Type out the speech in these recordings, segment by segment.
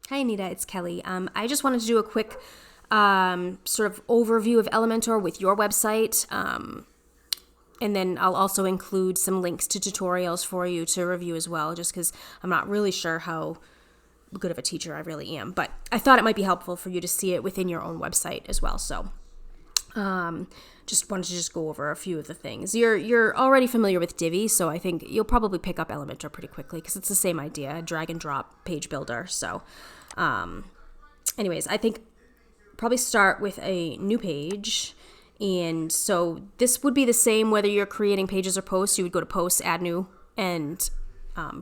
Hi, Anita. It's Kelly. I just wanted to do a quick sort of overview of Elementor with your website. And then I'll also include some links to tutorials for you to review as well, just because I'm not really sure how good of a teacher I really am. But I thought it might be helpful for you to see it within your own website as well. So just wanted to go over a few of the things. You're already familiar with Divi, so I think you'll probably pick up Elementor pretty quickly because it's the same idea, a drag and drop page builder. So anyways, I think probably start with a new page. And so this would be the same whether you're creating pages or posts. You would go to posts, add new, and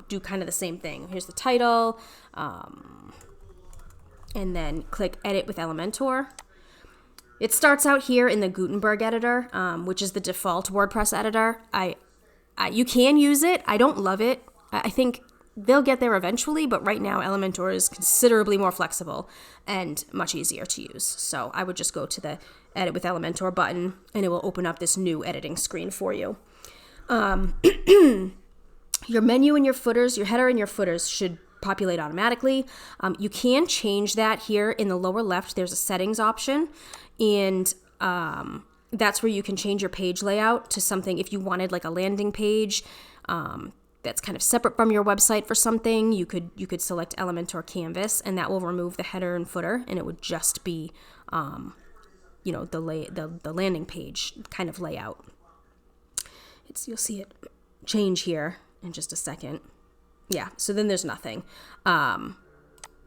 do kind of the same thing. Here's the title, and then click edit with Elementor. It starts out here in the Gutenberg editor, which is the default WordPress editor. You can use it. I don't love it. I think they'll get there eventually, but right now Elementor is considerably more flexible and much easier to use. So I would just go to the Edit with Elementor button, and it will open up this new editing screen for you. Your menu and your footers, your header and your footers should populate automatically. You can change that here in the lower left. There's a settings option, and that's where you can change your page layout to something. If you wanted like a landing page that's kind of separate from your website for something, you could select Elementor Canvas, and that will remove the header and footer, and it would just be the landing page kind of layout. You'll see it change here in just a second. Yeah, so then there's nothing. I'm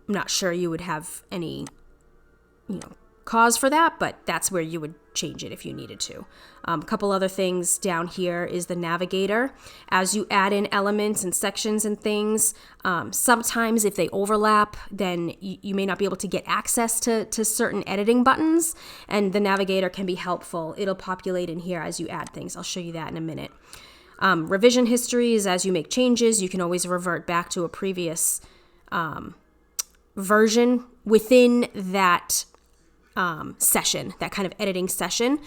not sure you would have any, cause for that, but that's where you would change it if you needed to. A couple other things down here is the navigator. As you add in elements and sections and things, sometimes if they overlap, then you may not be able to get access to certain editing buttons, and the navigator can be helpful. It'll populate in here as you add things. I'll show you that in a minute. Revision history is as you make changes, you can always revert back to a previous version within that session, that kind of editing session.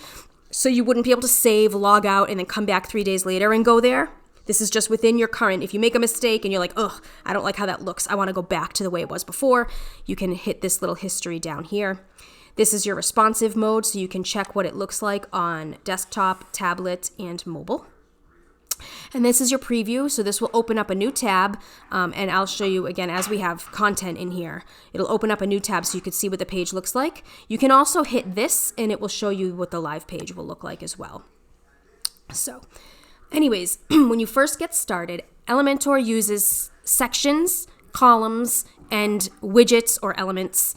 So you wouldn't be able to save, log out, and then come back 3 days later and go there. This is just within your current. If you make a mistake and you're like, ugh, I don't like how that looks, I want to go back to the way it was before, you can hit this little history down here. This is your responsive mode, so you can check what it looks like on desktop, tablet, and mobile. And this is your preview, so this will open up a new tab, and I'll show you again as we have content in here. It'll open up a new tab so you can see what the page looks like. You can also hit this, and it will show you what the live page will look like as well. So anyways, when you first get started, Elementor uses sections, columns, and widgets or elements.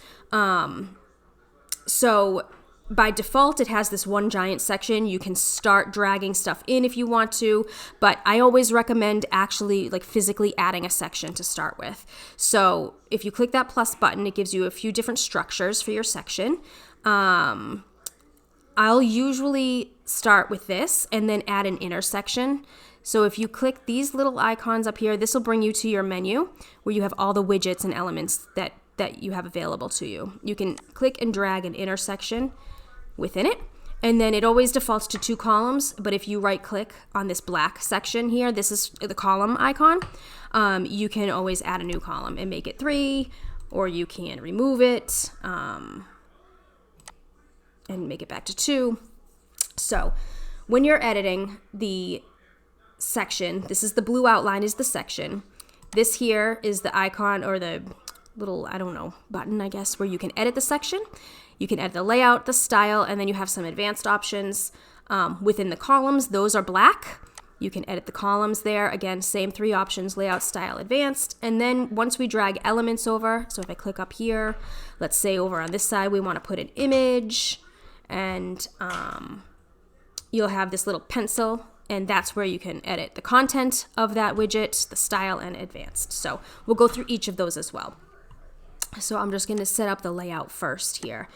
So by default, it has this one giant section. You can start dragging stuff in if you want to, but I always recommend actually physically adding a section to start with. So if you click that plus button, it gives you a few different structures for your section. I'll usually start with this and then add an inner section. So if you click these little icons up here, this will bring you to your menu where you have all the widgets and elements that you have available to you. You can click and drag an inner section within it, and then it always defaults to 2 columns, but if you right click on this black section here, this is the column icon, you can always add a new column and make it 3, or you can remove it and make it back to 2. So when you're editing the section, this is the blue outline is the section. This here is the icon or the little, button, I guess, where you can edit the section. You can edit the layout, the style, and then you have some advanced options within the columns. Those are black. You can edit the columns there. Again, same 3 options, layout, style, advanced. And then once we drag elements over, so if I click up here, let's say over on this side, we want to put an image, and you'll have this little pencil, and that's where you can edit the content of that widget, the style, and advanced. So we'll go through each of those as well. So I'm just going to set up the layout first here.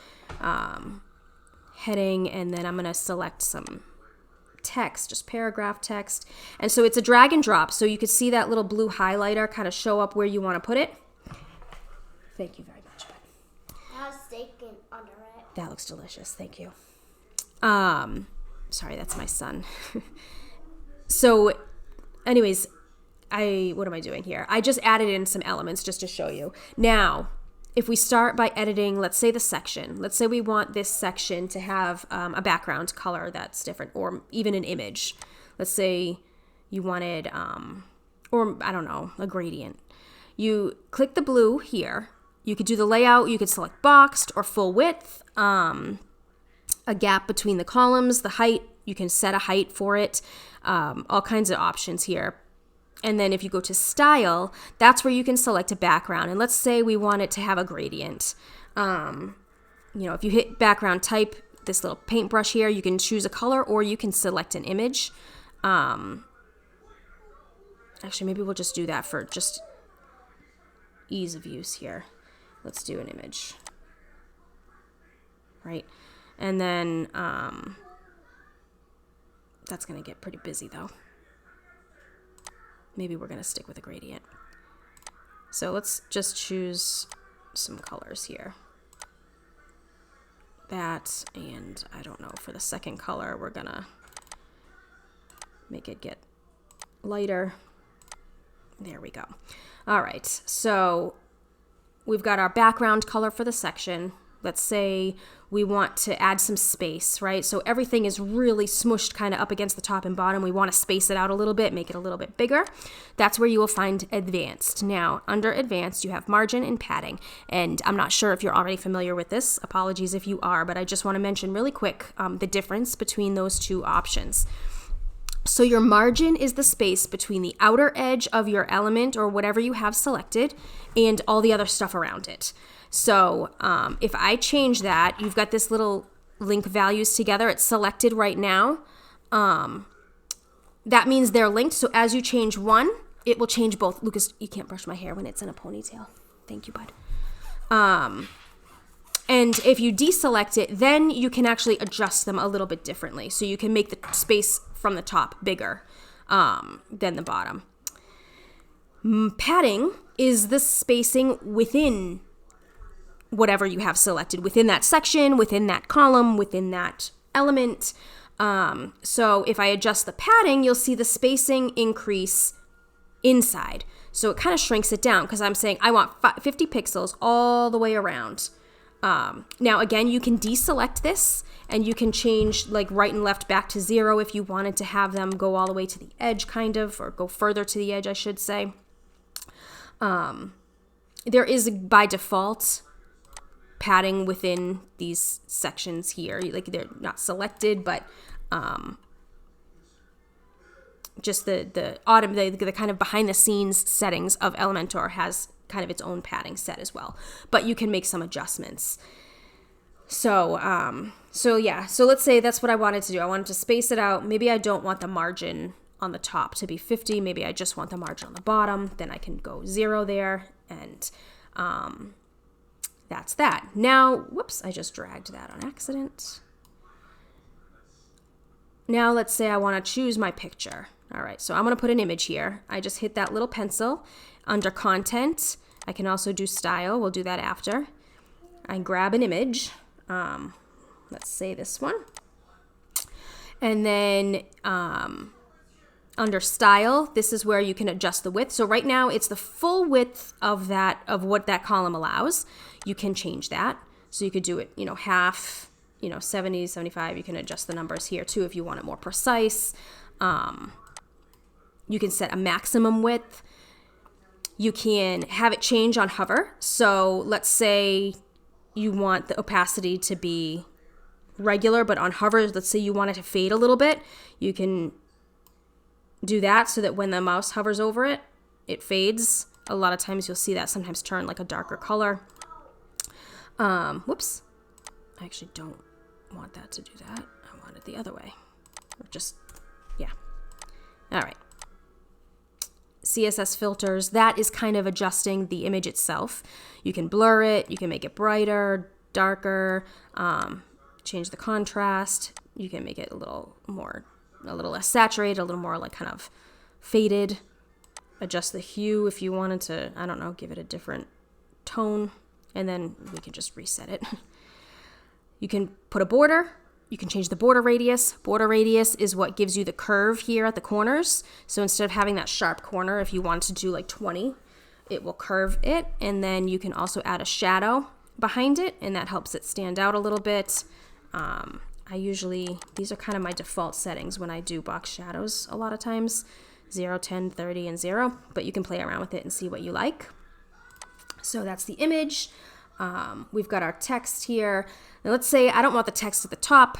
Heading, and then I'm going to select some text, just paragraph text. And so it's a drag and drop, so you could see that little blue highlighter kind of show up where you want to put it. Thank you very much, bud. It has steak under it. That looks delicious. Thank you. Sorry, that's my son. So anyways, what am I doing here? I just added in some elements just to show you. Now, if we start by editing, let's say the section, let's say we want this section to have a background color that's different, or even an image. Let's say you wanted, or I don't know, a gradient. You click the blue here. You could do the layout. You could select boxed or full width, a gap between the columns, the height. You can set a height for it, all kinds of options here. And then if you go to style, that's where you can select a background. And let's say we want it to have a gradient. If you hit background type, this little paintbrush here, you can choose a color or you can select an image. Actually, maybe we'll just do that for just ease of use here. Let's do an image. Right? And then that's going to get pretty busy though. Maybe we're going to stick with a gradient. So let's just choose some colors here. That, and I don't know, for the second color, we're going to make it get lighter. There we go. All right, so we've got our background color for the section. Let's say we want to add some space, right? So everything is really smushed kind of up against the top and bottom. We want to space it out a little bit, make it a little bit bigger. That's where you will find advanced. Now, under advanced, you have margin and padding. And I'm not sure if you're already familiar with this. Apologies if you are, but I just want to mention really quick the difference between those two options. So your margin is the space between the outer edge of your element or whatever you have selected and all the other stuff around it. So if I change that, you've got this little link values together. It's selected right now. That means they're linked. So as you change one, it will change both. Lucas, you can't brush my hair when it's in a ponytail. Thank you, bud. And if you deselect it, then you can actually adjust them a little bit differently. So you can make the space from the top bigger than the bottom. Padding is the spacing within whatever you have selected, within that section, within that column, within that element. So if I adjust the padding, you'll see the spacing increase inside. So it kind of shrinks it down because I'm saying I want 50 pixels all the way around. Now, again, you can deselect this and you can change like right and left back to 0 if you wanted to have them go all the way to the edge kind of, or go further to the edge, I should say. There is by default padding within these sections here. Like they're not selected, but just the kind of behind the scenes settings of Elementor has kind of its own padding set as well, but you can make some adjustments. So let's say that's what I wanted to do. I wanted to space it out. Maybe I don't want the margin on the top to be 50. Maybe I just want the margin on the bottom. Then I can go 0 there, and that's that. Now, whoops, I just dragged that on accident. Now let's say I want to choose my picture. All right, so I'm going to put an image here. I just hit that little pencil under content. I can also do style. We'll do that after. I grab an image. Let's say this one. And then under style, this is where you can adjust the width. So right now it's the full width of what that column allows. You can change that. So you could do it, half, 70, 75. You can adjust the numbers here too if you want it more precise. You can set a maximum width. You can have it change on hover. So let's say you want the opacity to be regular, but on hover, let's say you want it to fade a little bit. You can do that so that when the mouse hovers over it, it fades. A lot of times you'll see that sometimes turn like a darker color. Whoops. I actually don't want that to do that. I want it the other way. Or just, yeah. All right. CSS filters, that is kind of adjusting the image itself. You can blur it, you can make it brighter, darker, change the contrast. You can make it a little less saturated, a little more like kind of faded. Adjust the hue if you wanted to, I don't know, give it a different tone, and then we can just reset it. You can put a border. You can change the border radius. Border radius is what gives you the curve here at the corners. So instead of having that sharp corner, if you wanted to do like 20, it will curve it, and then you can also add a shadow behind it, and that helps it stand out a little bit. These are kind of my default settings when I do box shadows a lot of times, 0, 10, 30, and 0, but you can play around with it and see what you like. So that's the image. We've got our text here. Now let's say I don't want the text at the top.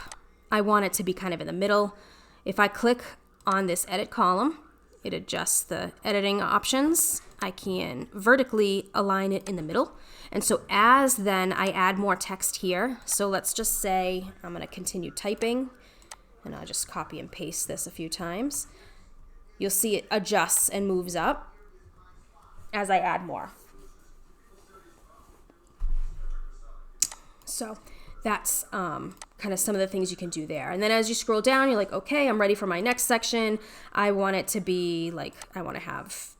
I want it to be kind of in the middle. If I click on this edit column, it adjusts the editing options. I can vertically align it in the middle. And so as then I add more text here, so let's just say I'm going to continue typing, and I'll just copy and paste this a few times. You'll see it adjusts and moves up as I add more. So that's kind of some of the things you can do there. And then as you scroll down, you're like, okay, I'm ready for my next section. I want it to be like, I want to have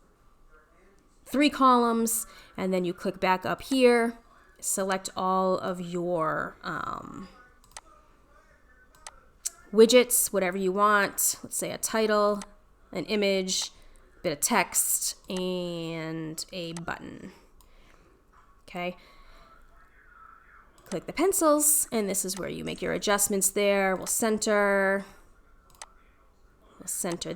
3 columns, and then you click back up here, select all of your widgets, whatever you want. Let's say a title, an image, a bit of text, and a button. Okay. Click the pencils, and this is where you make your adjustments there. We'll center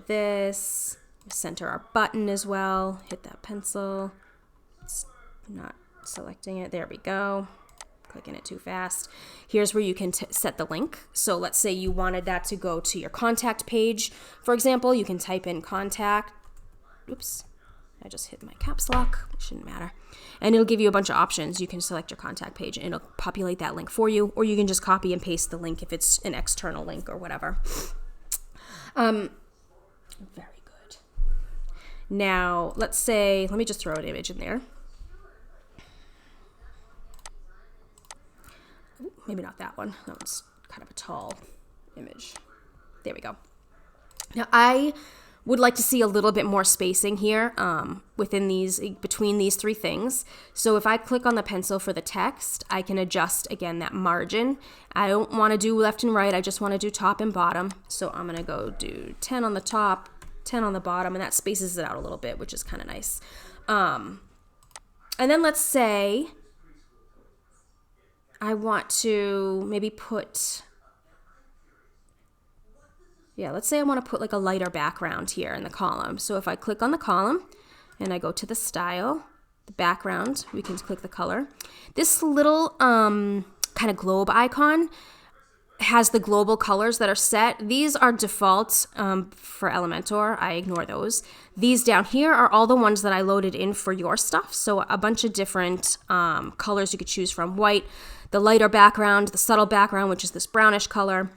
this. Center our button as well. Hit that pencil. It's not selecting it. There we go. Clicking it too fast. Here's where you can set the link. So let's say you wanted that to go to your contact page. For example, you can type in contact. Oops, I just hit my caps lock. It shouldn't matter. And it'll give you a bunch of options. You can select your contact page and it'll populate that link for you, or you can just copy and paste the link if it's an external link or whatever. Very good. Now, let's say, let me just throw an image in there. Maybe not that one. That one's kind of a tall image. There we go. Now, I would like to see a little bit more spacing here between these 3 things. So if I click on the pencil for the text, I can adjust, again, that margin. I don't want to do left and right. I just want to do top and bottom. So I'm going to go do 10 on the top, 10 on the bottom, and that spaces it out a little bit, which is kind of nice. And then let's say I want to maybe put, let's say I want to put like a lighter background here in the column. So if I click on the column and I go to the style, the background, we can click the color. This little kind of globe icon has the global colors that are set. These are default for Elementor. I ignore those. These down here are all the ones that I loaded in for your stuff. So a bunch of different colors you could choose from. White, the lighter background, the subtle background, which is this brownish color.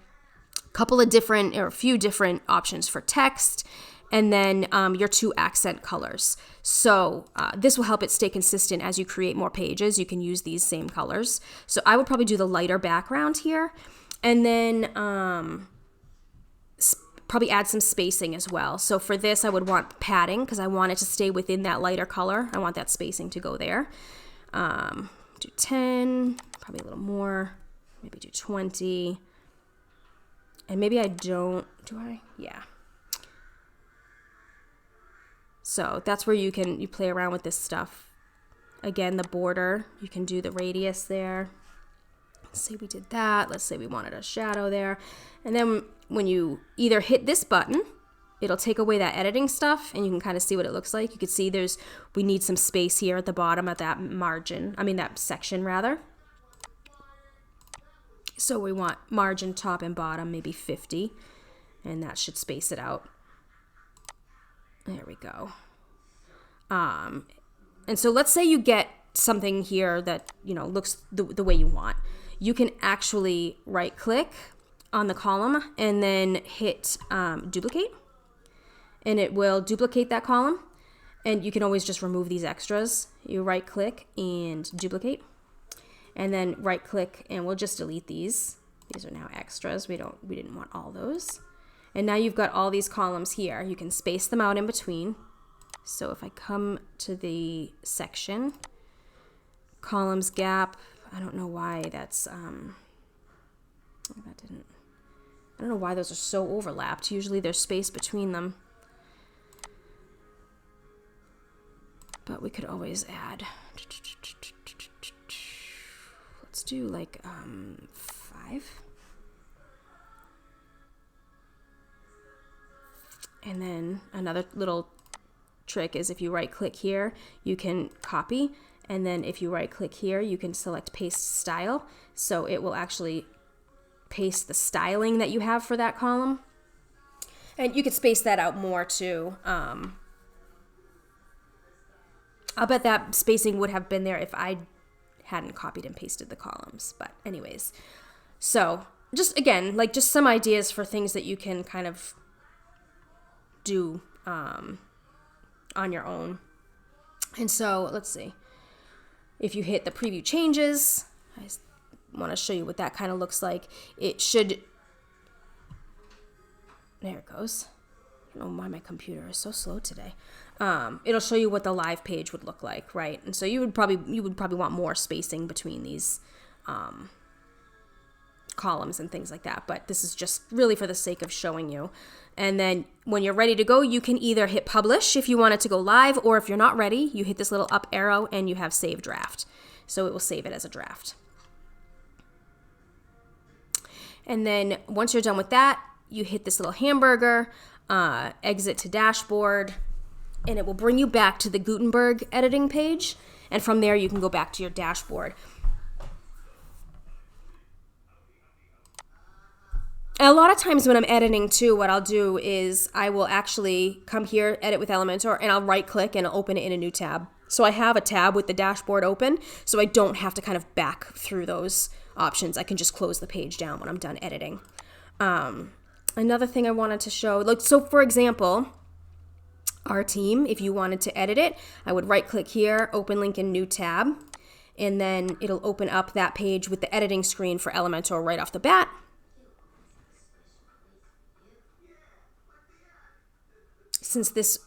A few different options for text, and then your 2 accent colors. So this will help it stay consistent as you create more pages. You can use these same colors. So I would probably do the lighter background here, and then probably add some spacing as well. So for this, I would want padding because I want it to stay within that lighter color. I want that spacing to go there. Do 10, probably a little more, maybe do 20. And maybe I don't, do I? Yeah. So that's where you play around with this stuff. Again, the border, you can do the radius there. Let's say we did that. Let's say we wanted a shadow there. And then when you either hit this button, it'll take away that editing stuff and you can kind of see what it looks like. You can see we need some space here at the bottom of that that section rather. So we want margin top and bottom, maybe 50, and that should space it out. There we go. And so let's say you get something here that, looks the way you want. You can actually right click on the column and then hit duplicate, and it will duplicate that column. And you can always just remove these extras. You right click and duplicate. And then right click and we'll just delete these. These are now extras. We didn't want all those. And now you've got all these columns here. You can space them out in between. So if I come to the section, columns gap, I don't know why that's, I don't know why those are so overlapped. Usually there's space between them. but we could always add. Let's do like 5. And then another little trick is if you right click here, you can copy. And then if you right click here, you can select paste style. So it will actually paste the styling that you have for that column. And you could space that out more too. I'll bet that spacing would have been there if I hadn't copied and pasted the columns. But anyways, so just again, like just some ideas for things that you can kind of do on your own. And so let's see. If you hit the preview changes, I want to show you what that kind of looks like. It should, there it goes. I don't know why my computer is so slow today. It'll show you what the live page would look like, right? And so you would probably want more spacing between these columns and things like that. But this is just really for the sake of showing you. And then when you're ready to go, you can either hit publish if you want it to go live, or if you're not ready, you hit this little up arrow and you have save draft. So it will save it as a draft. And then once you're done with that, you hit this little hamburger, exit to dashboard, and it will bring you back to the Gutenberg editing page. And from there, you can go back to your dashboard. A lot of times when I'm editing too, what I'll do is I will actually come here, edit with Elementor, and I'll right click and I'll open it in a new tab. So I have a tab with the dashboard open, so I don't have to kind of back through those options. I can just close the page down when I'm done editing. Another thing I wanted to show, like, so for example, our team, if you wanted to edit it, I would right click here, open link in new tab, and then it'll open up that page with the editing screen for Elementor right off the bat. Since this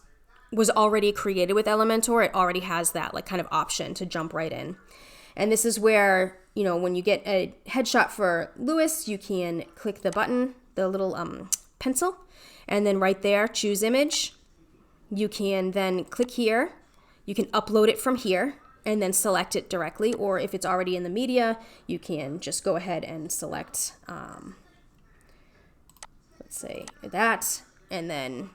was already created with Elementor, it already has that like kind of option to jump right in. And this is where, you know, when you get a headshot for Lewis, you can click the button, the little pencil, and then right there, choose image. You can then click here. You can upload it from here and then select it directly. Or if it's already in the media, you can just go ahead and select, let's say that, and then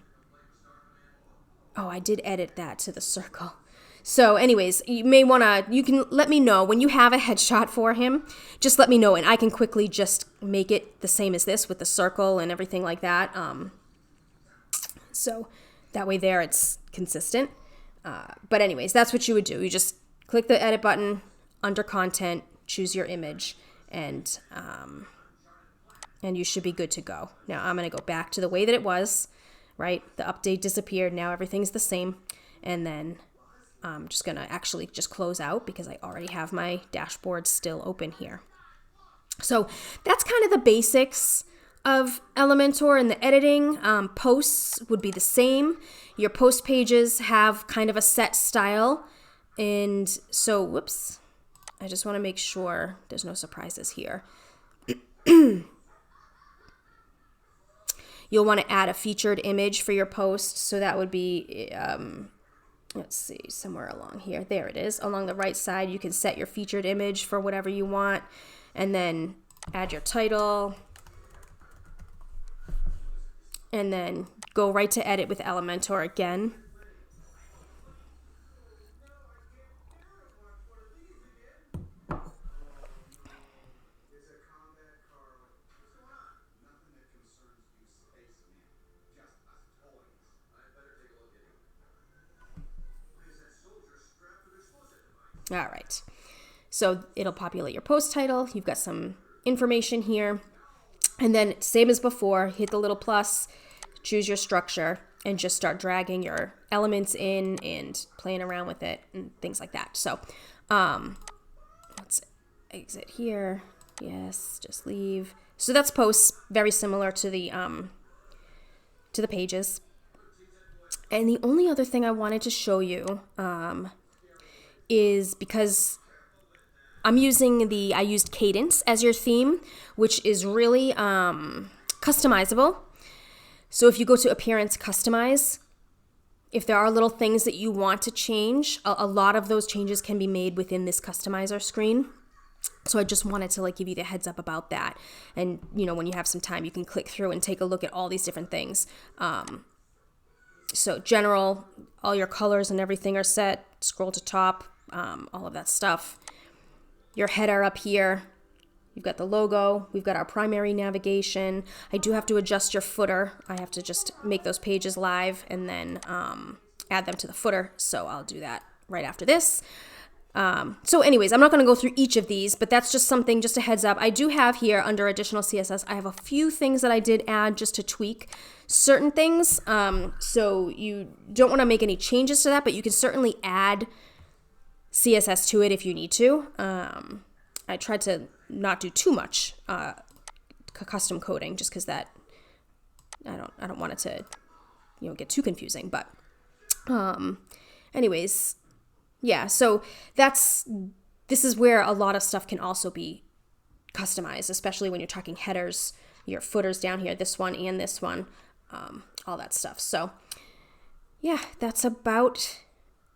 oh, I did edit that to the circle. So anyways, you can let me know when you have a headshot for him, just let me know and I can quickly just make it the same as this with the circle and everything like that. So that way there it's consistent. But anyways, that's what you would do. You just click the edit button under content, choose your image, and you should be good to go. Now I'm going to go back to the way that it was. Right? The update disappeared. Now everything's the same. And then I'm just going to actually just close out because I already have my dashboard still open here. So that's kind of the basics of Elementor and the editing. Posts would be the same. Your post pages have kind of a set style. And so, whoops, I just want to make sure there's no surprises here. You'll want to add a featured image for your post. So that would be, let's see, somewhere along here. There it is. Along the right side, you can set your featured image for whatever you want. And then add your title. And then go right to edit with Elementor again. All right, so it'll populate your post title. You've got some information here. And then same as before, hit the little plus, choose your structure, and just start dragging your elements in and playing around with it and things like that. So let's exit here. Yes, just leave. So that's posts, very similar to the pages. And the only other thing I wanted to show you is because I used Cadence as your theme, which is really customizable. So if you go to Appearance Customize, If there are little things that you want to change, a lot of those changes can be made within this customizer screen. So I just wanted to like give you the heads up about that. And when you have some time, you can click through and take a look at all these different things. So general, all your colors and everything are set. Scroll to top, all of that stuff. Your header up here. You've got the logo. We've got our primary navigation. I do have to adjust your footer. I have to just make those pages live and then add them to the footer. So I'll do that right after this. So anyways, I'm not going to go through each of these, but that's just something, just a heads up. I do have here under additional CSS, I have a few things that I did add just to tweak certain things. So you don't want to make any changes to that, but you can certainly add CSS to it if you need to. I tried to not do too much custom coding just because that I don't want it to get too confusing. But anyways, yeah. So this is where a lot of stuff can also be customized, especially when you're talking headers, your footers down here, this one and this one, all that stuff. So yeah, that's about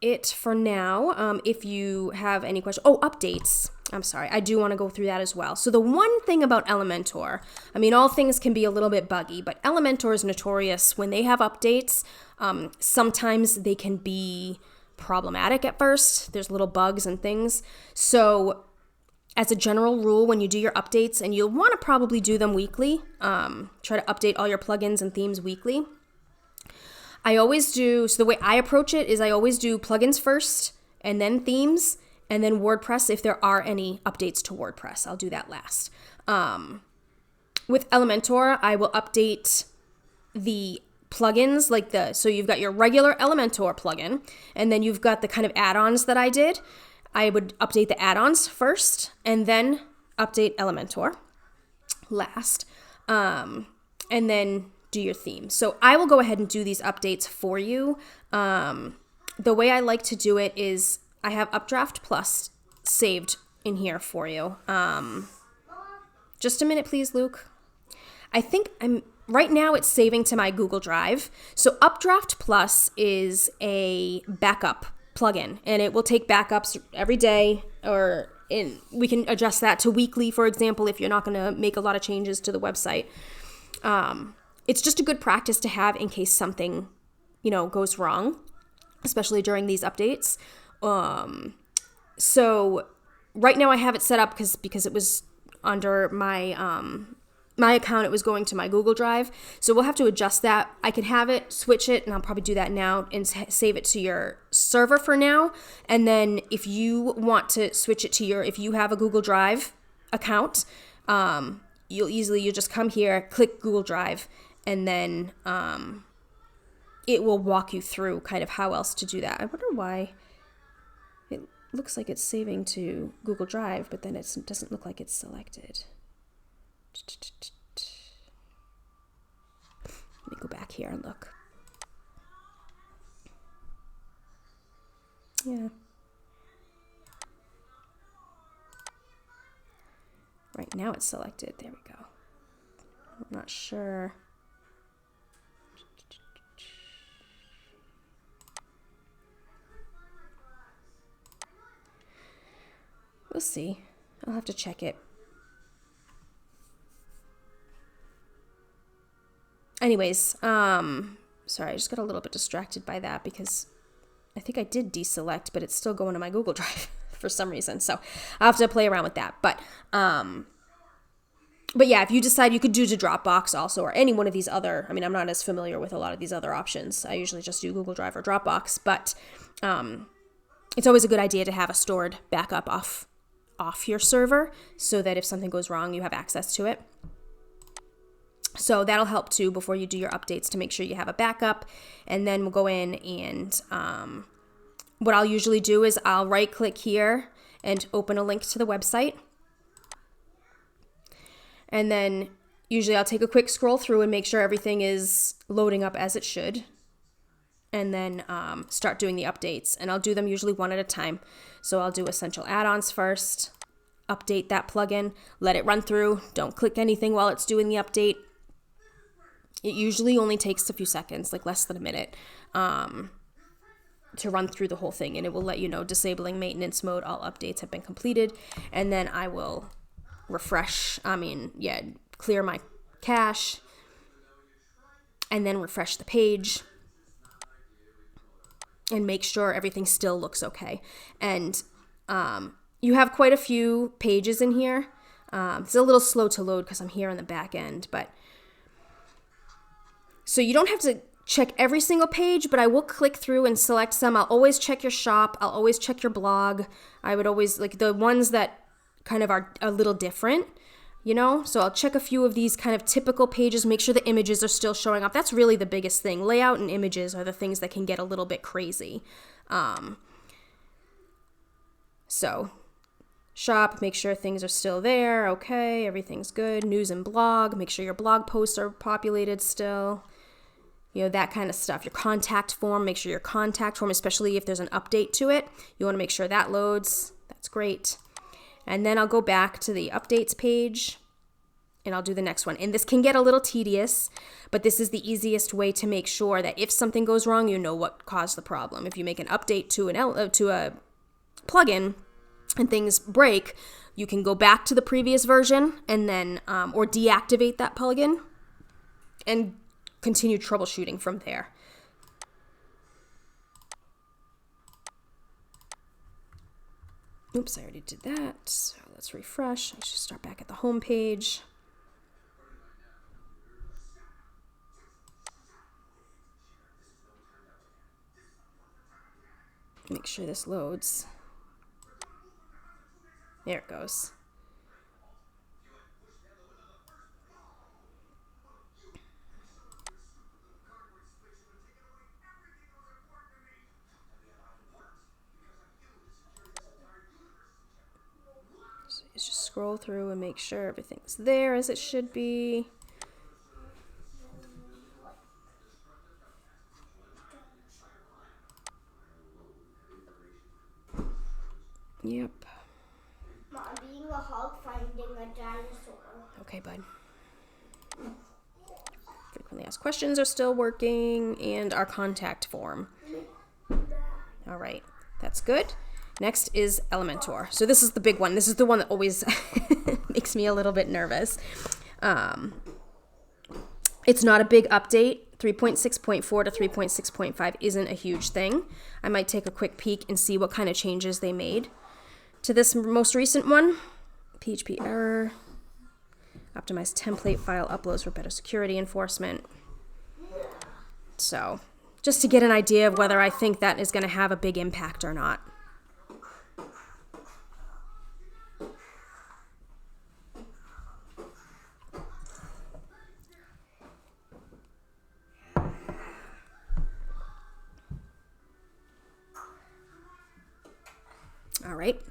it for now. If you have any questions, updates. I'm sorry, I do want to go through that as well. So the one thing about Elementor, all things can be a little bit buggy, but Elementor is notorious when they have updates. Sometimes they can be problematic at first. There's little bugs and things. So as a general rule, when you do your updates, and you'll want to probably do them weekly, try to update all your plugins and themes weekly. So the way I approach it is I always do plugins first and then themes and then WordPress if there are any updates to WordPress. I'll do that last. With Elementor, I will update the plugins so you've got your regular Elementor plugin and then you've got the kind of add-ons that I did. I would update the add-ons first and then update Elementor last. And then do your theme. So I will go ahead and do these updates for you. The way I like to do it is I have Updraft Plus saved in here for you. Just a minute, please, Luke. I think right now it's saving to my Google Drive. So Updraft Plus is a backup plugin, and it will take backups every day, we can adjust that to weekly, for example, if you're not going to make a lot of changes to the website. It's just a good practice to have in case something, goes wrong, especially during these updates. So right now I have it set up because it was under my account. It was going to my Google Drive. So we'll have to adjust that. I can have it, switch it, and I'll probably do that now and save it to your server for now. And then if you want to switch it to if you have a Google Drive account, you'll just come here, click Google Drive, and then it will walk you through kind of how else to do that. I wonder why it looks like it's saving to Google Drive, but then it doesn't look like it's selected. Let me go back here and look. Yeah. Right now it's selected. There we go. I'm not sure. We'll see. I'll have to check it. Anyways, sorry, I just got a little bit distracted by that because I think I did deselect, but it's still going to my Google Drive for some reason. So I'll have to play around with that. But yeah, if you decide you could do to Dropbox also, or any one of these other, I'm not as familiar with a lot of these other options. I usually just do Google Drive or Dropbox, but it's always a good idea to have a stored backup off your server so that if something goes wrong, you have access to it. So that'll help too before you do your updates to make sure you have a backup. And then we'll go in and what I'll usually do is I'll right click here and open a link to the website. And then usually I'll take a quick scroll through and make sure everything is loading up as it should. And then start doing the updates. And I'll do them usually one at a time. So I'll do essential add-ons first, update that plugin, let it run through. Don't click anything while it's doing the update. It usually only takes a few seconds, like less than a minute. to run through the whole thing, and it will let you know disabling maintenance mode, all updates have been completed, and then I will refresh, clear my cache, and then refresh the page and make sure everything still looks okay. And you have quite a few pages in here. It's a little slow to load because I'm here on the back end, but so you don't have to check every single page, but I will click through and select some. I'll always check your shop. I'll always check your blog. I would always, like the ones that kind of are a little different, so I'll check a few of these kind of typical pages, make sure the images are still showing up. That's really the biggest thing. Layout and images are the things that can get a little bit crazy. So shop, make sure things are still there. Okay, everything's good. News and blog, make sure your blog posts are populated still. That kind of stuff. Your contact form, make sure your contact form, especially if there's an update to it, you want to make sure that loads. That's great. And then I'll go back to the updates page and I'll do the next one. And this can get a little tedious, but this is the easiest way to make sure that if something goes wrong, you know what caused the problem. If you make an update to a plugin and things break, you can go back to the previous version and then or deactivate that plugin and continue troubleshooting from there. Oops, I already did that. So let's refresh. I should start back at the home page. Make sure this loads. There it goes. So you just scroll through and make sure everything's there as it should be. Yep. Mom, being a hog, finding a dinosaur. Okay, bud. Frequently asked questions are still working, and our contact form. All right, that's good. Next is Elementor. So this is the big one. This is the one that always makes me a little bit nervous. It's not a big update. 3.6.4 to 3.6.5 isn't a huge thing. I might take a quick peek and see what kind of changes they made to this most recent one. PHP error. Optimized template file uploads for better security enforcement. So just to get an idea of whether I think that is going to have a big impact or not. All right,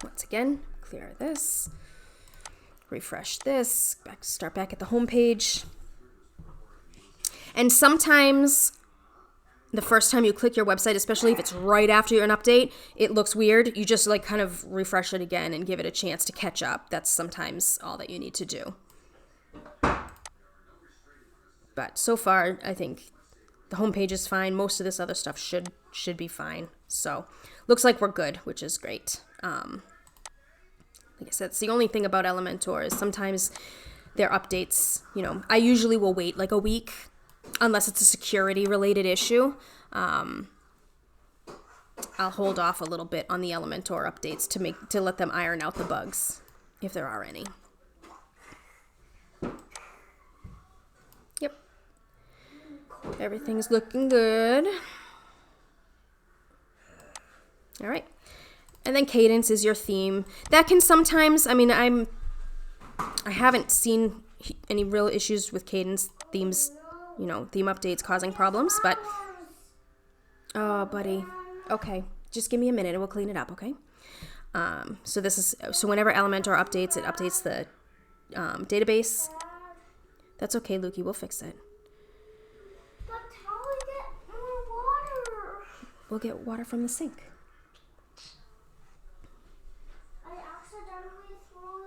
once again, clear this, refresh this, start back at the home page. And sometimes the first time you click your website, especially if it's right after an update, it looks weird. You just kind of refresh it again and give it a chance to catch up. That's sometimes all that you need to do. But so far, I think the home page is fine. Most of this other stuff should be fine. So looks like we're good, which is great. Like I said, it's the only thing about Elementor is sometimes their updates, I usually will wait like a week unless it's a security related issue. I'll hold off a little bit on the Elementor updates to let them iron out the bugs if there are any. Yep. Everything's looking good. All right. And then Cadence is your theme. That can sometimes, I haven't seen any real issues with Cadence themes, theme updates causing problems, but, oh, buddy. Okay. Just give me a minute and we'll clean it up, okay? So whenever Elementor updates, it updates the database. That's okay, Lukey. We'll fix it. But how do we get more water? We'll get water from the sink. I accidentally threw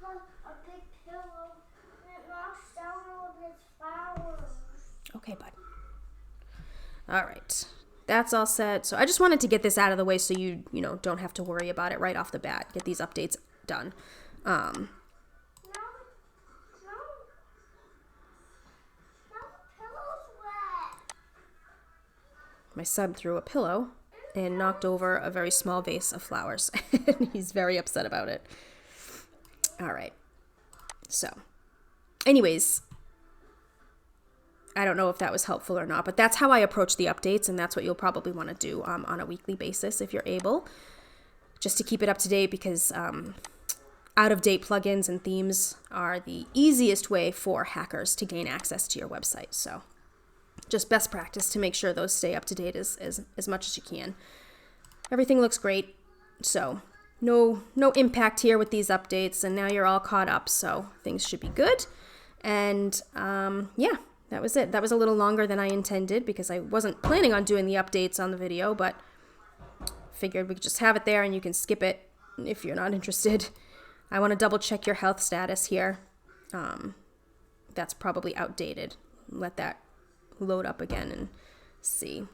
a big pillow and it knocks down all of his flowers. Okay, bud. All right. That's all set. So I just wanted to get this out of the way so you don't have to worry about it right off the bat. Get these updates done. No, no, no, pillow's wet. My son threw a pillow and knocked over a very small vase of flowers. And he's very upset about it. All right. So, anyways, I don't know if that was helpful or not, but that's how I approach the updates, and that's what you'll probably want to do on a weekly basis if you're able, just to keep it up to date, because out-of-date plugins and themes are the easiest way for hackers to gain access to your website. So just best practice to make sure those stay up to date as much as you can. Everything looks great, so no impact here with these updates, and now you're all caught up, so things should be good. And yeah. That was it. That was a little longer than I intended because I wasn't planning on doing the updates on the video, but figured we could just have it there and you can skip it if you're not interested. I want to double check your health status here. That's probably outdated. Let that load up again and see.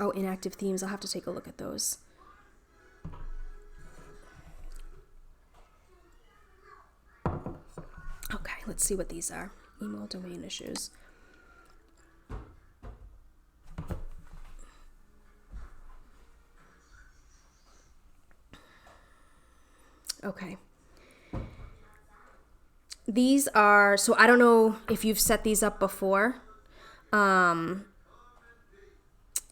Oh, inactive themes. I'll have to take a look at those. Okay, let's see what these are. Email domain issues. Okay. These are, so I don't know if you've set these up before. SPF,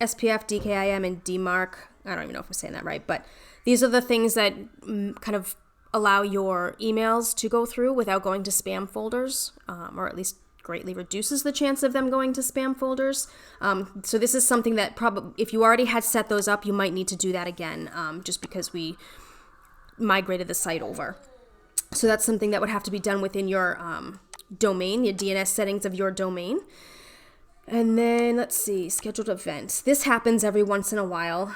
DKIM, and DMARC. I don't even know if I'm saying that right, but these are the things that kind of allow your emails to go through without going to spam folders, or at least greatly reduces the chance of them going to spam folders. So this is something that probably, if you already had set those up, you might need to do that again, just because we migrated the site over. So that's something that would have to be done within your domain, your DNS settings of your domain. And then let's see, scheduled events. This happens every once in a while.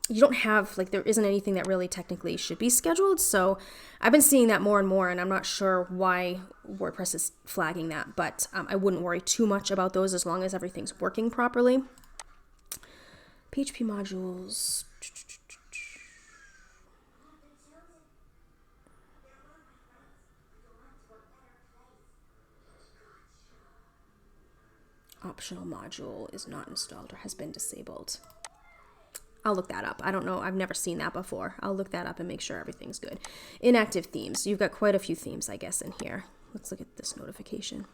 You don't have, like, there isn't anything that really technically should be scheduled. So I've been seeing that more and more, and I'm not sure why WordPress is flagging that, but I wouldn't worry too much about those as long as everything's working properly. PHP modules. Optional module is not installed or has been disabled. I'll look that up. I don't know. I've never seen that before. I'll look that up and make sure everything's good. Inactive themes. You've got quite a few themes, I guess, in here. Let's look at this notification.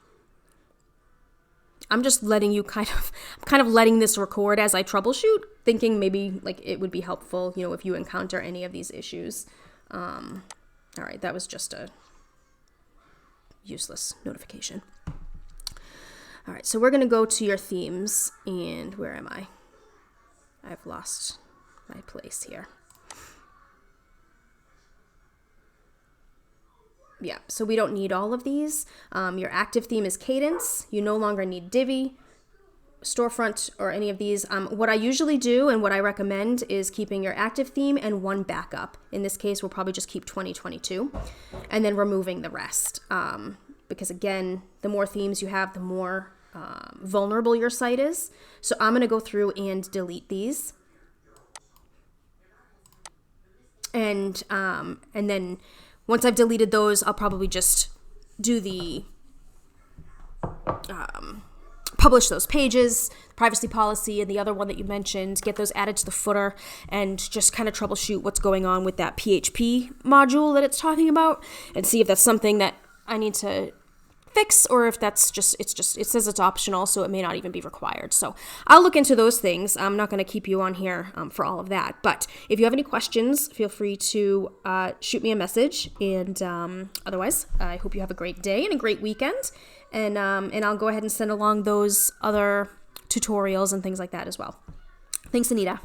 I'm just letting you kind of letting this record as I troubleshoot, thinking maybe like it would be helpful, if you encounter any of these issues. All right, that was just a useless notification. All right, so we're going to go to your themes, and where am I? I've lost my place here. Yeah, so we don't need all of these. Your active theme is Cadence. You no longer need Divi, Storefront, or any of these. What I usually do and what I recommend is keeping your active theme and one backup. In this case, we'll probably just keep 2022 and then removing the rest. Because again, the more themes you have, the more vulnerable your site is. So I'm going to go through and delete these. And then once I've deleted those, I'll probably just do the publish those pages, privacy policy, and the other one that you mentioned, get those added to the footer, and just kind of troubleshoot what's going on with that PHP module that it's talking about, and see if that's something that I need to fix, or if that's just it says it's optional, so it may not even be required. So I'll look into those things. I'm not going to keep you on here for all of that, but if you have any questions, feel free to shoot me a message, and otherwise I hope you have a great day and a great weekend, and I'll go ahead and send along those other tutorials and things like that as well. Thanks, Anita.